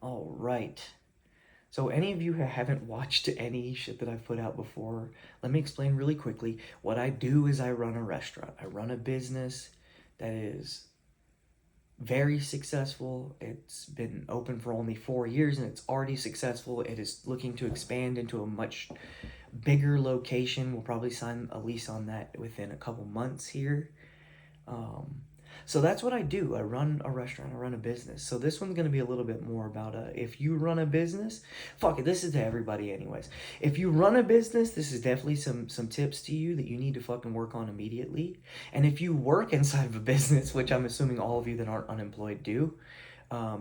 All right. So any of you who haven't watched any shit that I've put out before, let me explain really quickly. What I do is I run a restaurant. I run a business that is very successful. It's been open for only 4 years and it's already successful. It is looking to expand into a much bigger location. We'll probably sign a lease on that within a couple months here. So that's what I do. I run a restaurant, I run a business. So this one's going to be a little bit more about if you run a business, fuck it, this is to everybody anyways. If you run a business, this is definitely some tips to you that you need to fucking work on immediately. And if you work inside of a business, which I'm assuming all of you that aren't unemployed do,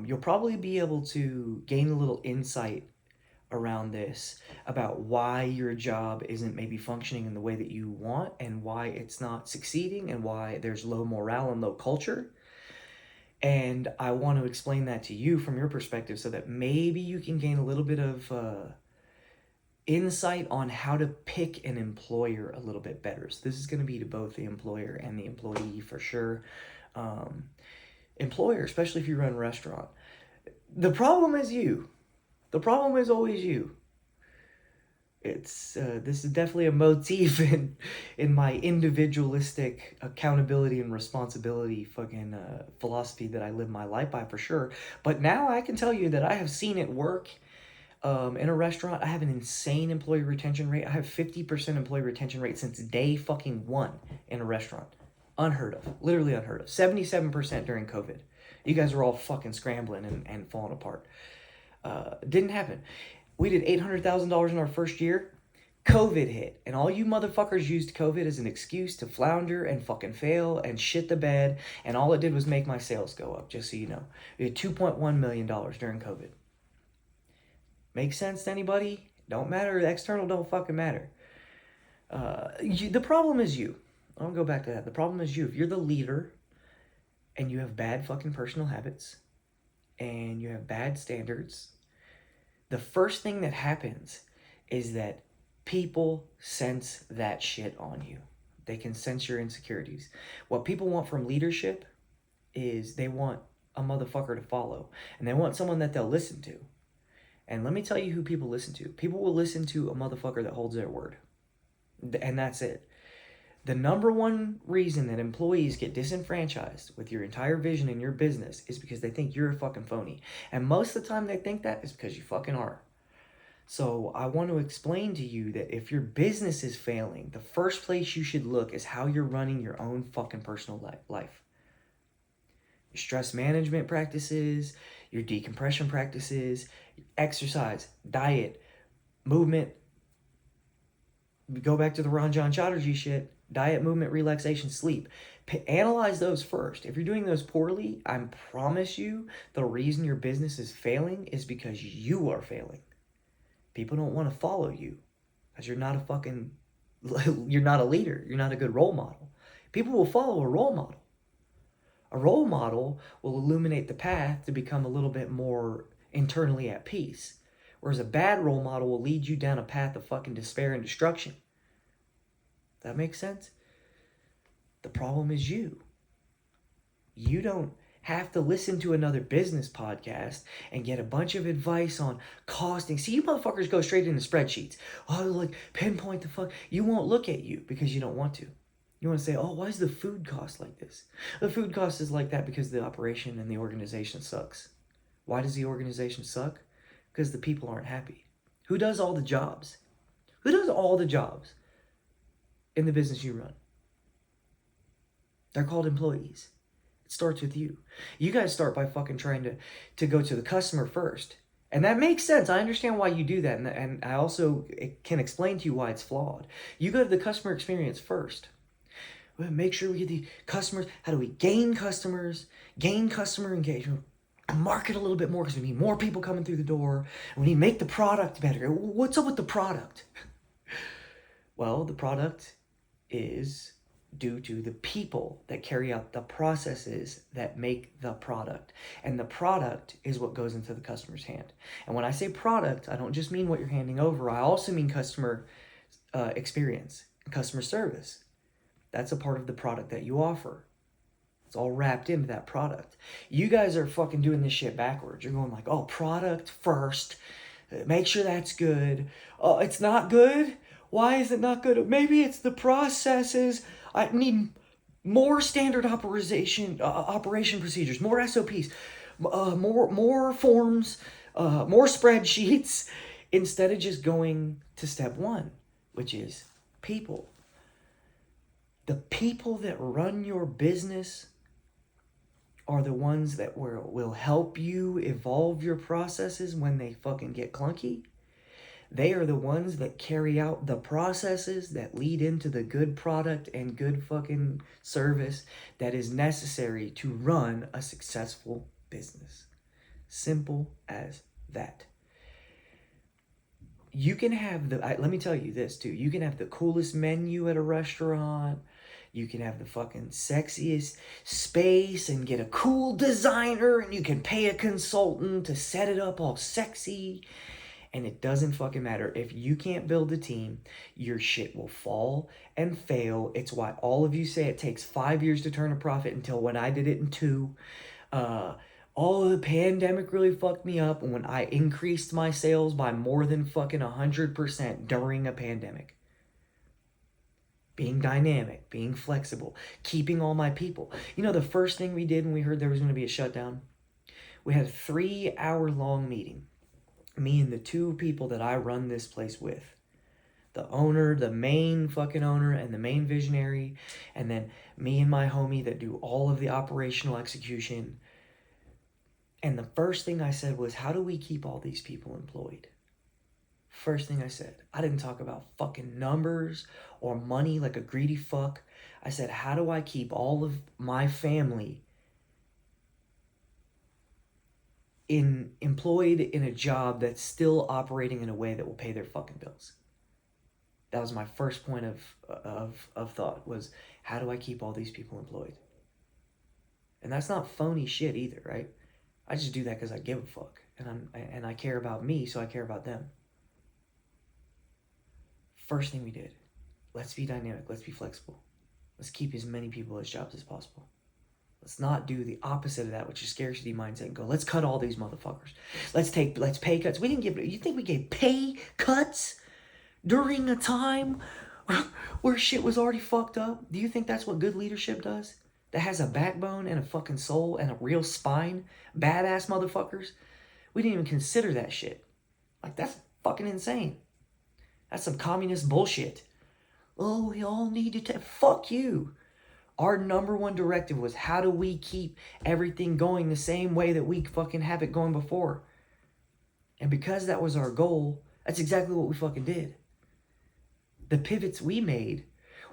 you'll probably be able to gain a little insight around this about why your job isn't maybe functioning in the way that you want and why it's not succeeding and why there's low morale and low culture. And I want to explain that to you from your perspective so that maybe you can gain a little bit of insight on how to pick an employer a little bit better. So this is going to be to both the employer and the employee for sure. Employer, especially if you run a restaurant, the problem is you. The problem is always you. It's this is definitely a motif in my individualistic accountability and responsibility fucking philosophy that I live my life by for sure. But now I can tell you that I have seen it work in a restaurant. I have an insane employee retention rate. I have 50% employee retention rate since day fucking one in a restaurant. Unheard of. Literally unheard of. 77% during COVID. You guys were all fucking scrambling and falling apart. Didn't happen. We did $800,000 in our first year. COVID hit, and all you motherfuckers used COVID as an excuse to flounder and fucking fail and shit the bed, and all it did was make my sales go up, just so you know. We had $2.1 million during COVID. Makes sense to anybody? Don't matter. The external don't fucking matter. The problem is you. I'll go back to that. The problem is you. If you're the leader and you have bad fucking personal habits and you have bad standards, the first thing that happens is that people sense that shit on you. They can sense your insecurities. What people want from leadership is they want a motherfucker to follow. And they want someone that they'll listen to. And let me tell you who people listen to. People will listen to a motherfucker that holds their word. And that's it. The number one reason that employees get disenfranchised with your entire vision in your business is because they think you're a fucking phony. And most of the time they think that is because you fucking are. So I want to explain to you that if your business is failing, the first place you should look is how you're running your own fucking personal life. Your stress management practices, your decompression practices, exercise, diet, movement. Go back to the Ranjan Chatterjee shit. Diet, movement, relaxation, sleep. Analyze those first. If you're doing those poorly, I promise you the reason your business is failing is because you are failing. People don't want to follow you because you're not a leader. You're not a good role model. People will follow a role model. A role model will illuminate the path to become a little bit more internally at peace. Whereas a bad role model will lead you down a path of fucking despair and destruction. That makes sense? The problem is you. You don't have to listen to another business podcast and get a bunch of advice on costing. See, you motherfuckers go straight into spreadsheets. Oh, like pinpoint the fuck. You won't look at you because you don't want to. You want to say, oh, why is the food cost like this? The food cost is like that because the operation and the organization sucks. Why does the organization suck? Because the people aren't happy. Who does all the jobs? Who does all the jobs in the business you run? They're called employees. It starts with you. You guys start by fucking trying to go to the customer first. And that makes sense. I understand why you do that. And I also can explain to you why it's flawed. You go to the customer experience first. Make sure we get the customers. How do we gain customers? Gain customer engagement. Market a little bit more because we need more people coming through the door. And we need to make the product better. What's up with the product? Well, the product is due to the people that carry out the processes that make the product. And the product is what goes into the customer's hand. And when I say product, I don't just mean what you're handing over. I also mean customer experience and customer service. That's a part of the product that you offer. It's all wrapped into that product. You guys are fucking doing this shit backwards. You're going like, oh, product first. Make sure that's good. Oh, it's not good? Why is it not good? Maybe it's the processes. I need more standard operation procedures, more SOPs, more forms, more spreadsheets, instead of just going to step one, which is people. The people that run your business are the ones that will help you evolve your processes when they fucking get clunky. They are the ones that carry out the processes that lead into the good product and good fucking service that is necessary to run a successful business. Simple as that. You can have let me tell you this too. You can have the coolest menu at a restaurant. You can have the fucking sexiest space and get a cool designer, and you can pay a consultant to set it up all sexy. And it doesn't fucking matter. If you can't build a team, your shit will fall and fail. It's why all of you say it takes 5 years to turn a profit, until when I did it in 2. All the pandemic really fucked me up when I increased my sales by more than fucking 100% during a pandemic. Being dynamic, being flexible, keeping all my people. You know, the first thing we did when we heard there was going to be a shutdown? We had a 3-hour-long meeting. Me and the 2 people that I run this place with. The owner, the main fucking owner, and the main visionary. And then me and my homie that do all of the operational execution. And the first thing I said was, how do we keep all these people employed? First thing I said. I didn't talk about fucking numbers or money like a greedy fuck. I said, how do I keep all of my family employed in a job that's still operating in a way that will pay their fucking bills? That was my first point of thought, was how do I keep all these people employed? And that's not phony shit either, right? I just do that because I give a fuck, and I care about me, so I care about them. First thing we did, let's be dynamic, let's be flexible. Let's keep as many people as jobs as possible. Let's not do the opposite of that, which is scarcity mindset, and go, let's cut all these motherfuckers. Let's pay cuts. You think we gave pay cuts during a time where shit was already fucked up? Do you think that's what good leadership does? That has a backbone and a fucking soul and a real spine? Badass motherfuckers? We didn't even consider that shit. Like, that's fucking insane. That's some communist bullshit. Oh, we all need to fuck you. Our number one directive was, how do we keep everything going the same way that we fucking have it going before? And because that was our goal, that's exactly what we fucking did. The pivots we made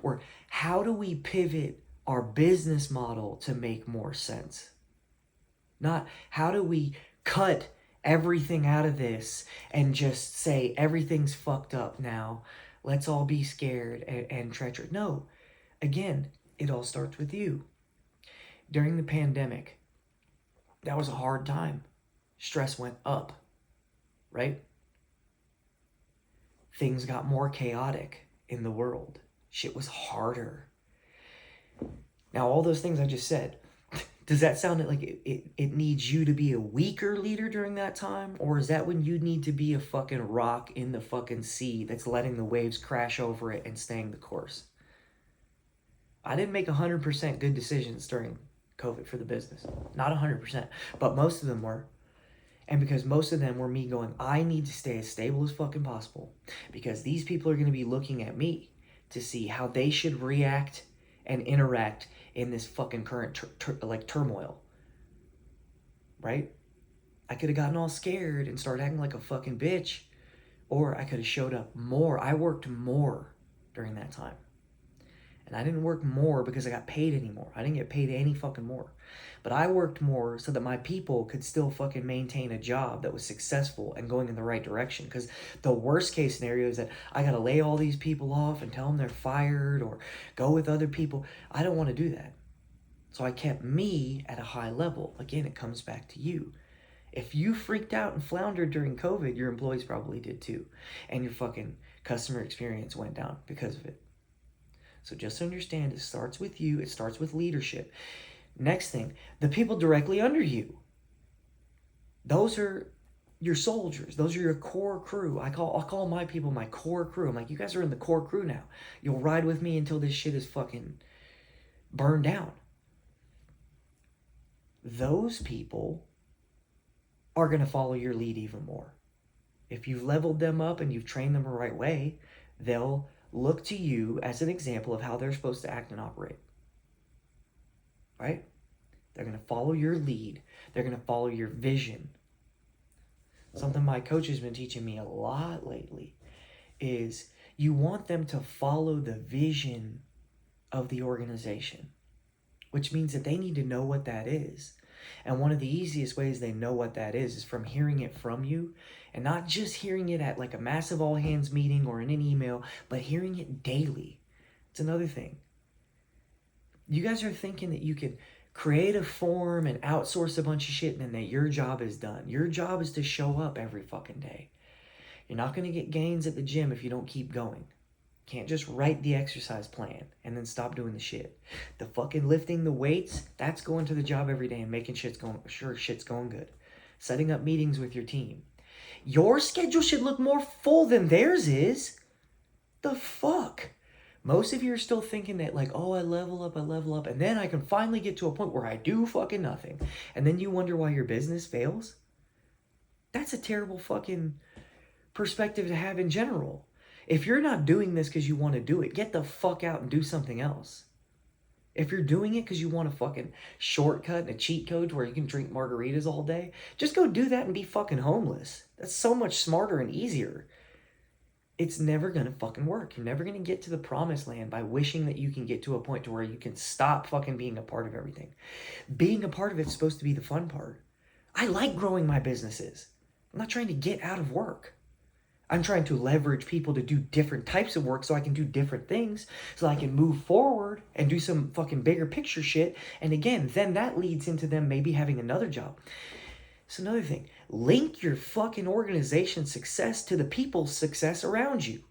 were, how do we pivot our business model to make more sense? Not, how do we cut everything out of this and just say everything's fucked up now. Let's all be scared and treacherous. No, again, it all starts with you. During the pandemic, that was a hard time. Stress went up, right? Things got more chaotic in the world. Shit was harder. Now, all those things I just said, does that sound like it needs you to be a weaker leader during that time? Or is that when you need to be a fucking rock in the fucking sea that's letting the waves crash over it and staying the course? I didn't make 100% good decisions during COVID for the business. Not 100%, but most of them were. And because most of them were me going, I need to stay as stable as fucking possible, because these people are going to be looking at me to see how they should react and interact in this fucking current turmoil, right? I could have gotten all scared and started acting like a fucking bitch, or I could have showed up more. I worked more during that time. And I didn't work more because I got paid anymore. I didn't get paid any fucking more. But I worked more so that my people could still fucking maintain a job that was successful and going in the right direction. Because the worst case scenario is that I got to lay all these people off and tell them they're fired or go with other people. I don't want to do that. So I kept me at a high level. Again, it comes back to you. If you freaked out and floundered during COVID, your employees probably did too. And your fucking customer experience went down because of it. So just understand, it starts with you. It starts with leadership. Next thing, the people directly under you. Those are your soldiers. Those are your core crew. I call my people my core crew. I'm like, you guys are in the core crew now. You'll ride with me until this shit is fucking burned down. Those people are going to follow your lead even more. If you've leveled them up and you've trained them the right way, they'll look to you as an example of how they're supposed to act and operate. Right? They're going to follow your lead. They're going to follow your vision. Something my coach has been teaching me a lot lately is you want them to follow the vision of the organization, which means that they need to know what that is. And one of the easiest ways they know what that is from hearing it from you, and not just hearing it at like a massive all hands meeting or in an email, but hearing it daily. It's another thing. You guys are thinking that you can create a form and outsource a bunch of shit and then that your job is done. Your job is to show up every fucking day. You're not going to get gains at the gym if you don't keep going. Can't just write the exercise plan and then stop doing the shit. The fucking lifting the weights, that's going to the job every day and making shit's going good. Setting up meetings with your team. Your schedule should look more full than theirs is. The fuck? Most of you are still thinking that like, oh, I level up, and then I can finally get to a point where I do fucking nothing. And then you wonder why your business fails? That's a terrible fucking perspective to have in general. If you're not doing this because you want to do it, get the fuck out and do something else. If you're doing it because you want a fucking shortcut and a cheat code where you can drink margaritas all day, just go do that and be fucking homeless. That's so much smarter and easier. It's never going to fucking work. You're never going to get to the promised land by wishing that you can get to a point to where you can stop fucking being a part of everything. Being a part of it's supposed to be the fun part. I like growing my businesses. I'm not trying to get out of work. I'm trying to leverage people to do different types of work so I can do different things, so I can move forward and do some fucking bigger picture shit. And again, then that leads into them maybe having another job. It's another thing. Link your fucking organization's success to the people's success around you.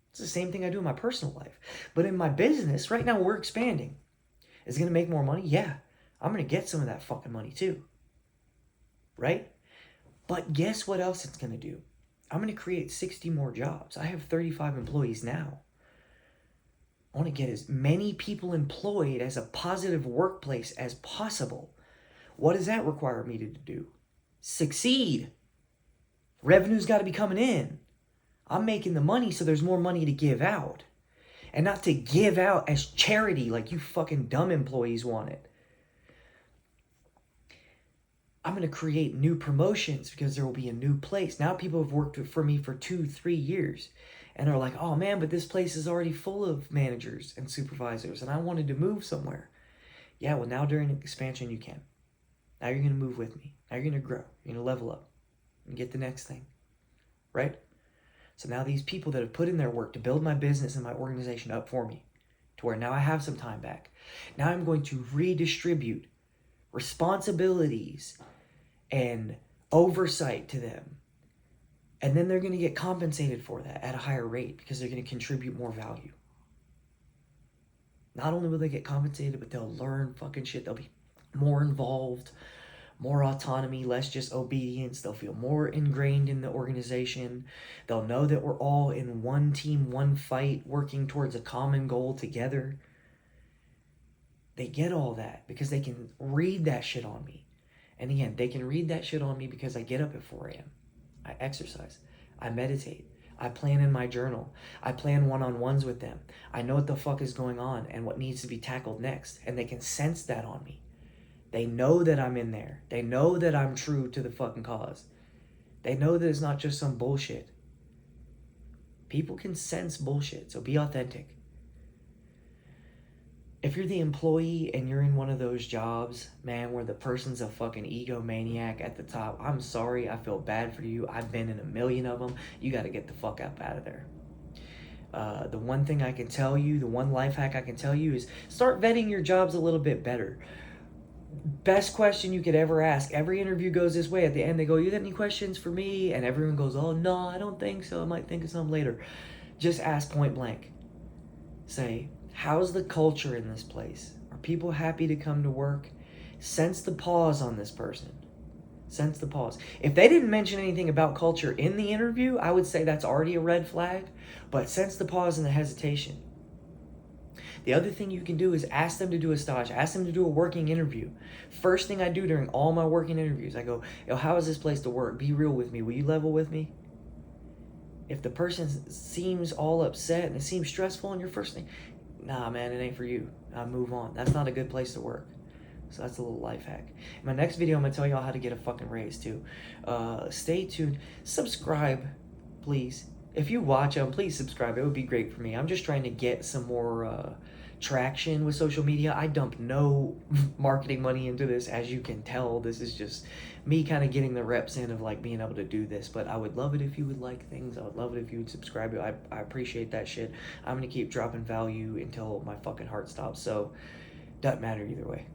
It's the same thing I do in my personal life. But in my business, right now we're expanding. Is it going to make more money? Yeah. I'm going to get some of that fucking money too. Right? But guess what else it's going to do? I'm going to create 60 more jobs. I have 35 employees now. I want to get as many people employed as a positive workplace as possible. What does that require me to do? Succeed. Revenue's got to be coming in. I'm making the money so there's more money to give out. And not to give out as charity like you fucking dumb employees want it. I'm going to create new promotions because there will be a new place. Now people have worked for me for 2-3 years. And they're like, oh man, but this place is already full of managers and supervisors. And I wanted to move somewhere. Yeah, well now during expansion you can. Now you're going to move with me. Now you're going to grow. You're going to level up and get the next thing. Right? So now these people that have put in their work to build my business and my organization up for me, to where now I have some time back. Now I'm going to redistribute responsibilities and oversight to them. And then they're going to get compensated for that at a higher rate because they're going to contribute more value. Not only will they get compensated, but they'll learn fucking shit. They'll be more involved, more autonomy, less just obedience. They'll feel more ingrained in the organization. They'll know that we're all in one team, one fight, working towards a common goal together. They get all that because they can read that shit on me. And again, they can read that shit on me because I get up at 4 a.m. I exercise. I meditate. I plan in my journal. I plan one-on-ones with them. I know what the fuck is going on and what needs to be tackled next. And they can sense that on me. They know that I'm in there. They know that I'm true to the fucking cause. They know that it's not just some bullshit. People can sense bullshit, so be authentic. If you're the employee and you're in one of those jobs, man, where the person's a fucking egomaniac at the top, I'm sorry, I feel bad for you. I've been in a million of them. You got to get the fuck up out of there. The one thing I can tell you, the one life hack I can tell you is start vetting your jobs a little bit better. Best question you could ever ask. Every interview goes this way. At the end, they go, you got any questions for me? And everyone goes, oh, no, I don't think so. I might think of some later. Just ask point blank. Say, how's the culture in this place? Are people happy to come to work? Sense the pause on this person. Sense the pause. If they didn't mention anything about culture in the interview, I would say that's already a red flag, but sense the pause and the hesitation. The other thing you can do is ask them to do a stage, ask them to do a working interview. First thing I do during all my working interviews, I go, yo, how is this place to work? Be real with me. Will you level with me? If the person seems all upset and it seems stressful, and your first thing, nah, man, it ain't for you. I move on. That's not a good place to work. So that's a little life hack. In my next video, I'm gonna tell y'all how to get a fucking raise too. Stay tuned. Subscribe, please. If you watch them, please subscribe. It would be great for me. I'm just trying to get some more traction with social media. I dump no marketing money into this, as you can tell. This is just me kind of getting the reps in of like being able to do this. But I would love it if you would like things. I would love it if you would subscribe. I appreciate that shit. I'm gonna keep dropping value until my fucking heart stops. So doesn't matter either way.